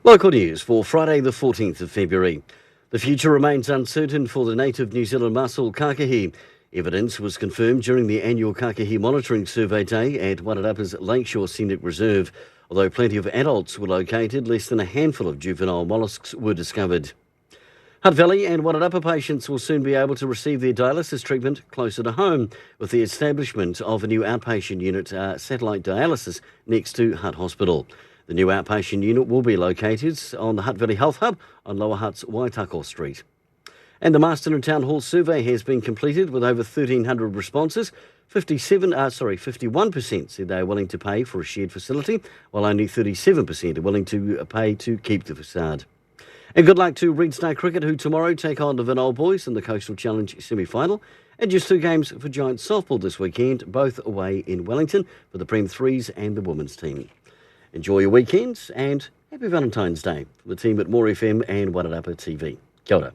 Local news for Friday the 14th of February. The future remains uncertain for the native New Zealand mussel kakahi. Evidence was confirmed during the annual kakahi monitoring survey day at Wairarapa's Lakeshore Scenic Reserve. Although plenty of adults were located, less than a handful of juvenile molluscs were discovered. Hutt Valley and Wairarapa patients will soon be able to receive their dialysis treatment closer to home with the establishment of a new outpatient unit, satellite dialysis, next to Hutt Hospital. The new outpatient unit will be located on the Hutt Valley Health Hub on Lower Hutt's Waitako Street. And the Marston Town Hall survey has been completed with over 1,300 responses. 51% said they are willing to pay for a shared facility, while only 37% are willing to pay to keep the facade. And good luck to Red Star Cricket, who tomorrow take on the Vinol Boys in the Coastal Challenge semi-final. And just 2 games for Giant Softball this weekend, both away in Wellington for the Prem Threes and the women's team. Enjoy your weekends and happy Valentine's Day from the team at MoreFM and Wairarapa TV. Kia ora.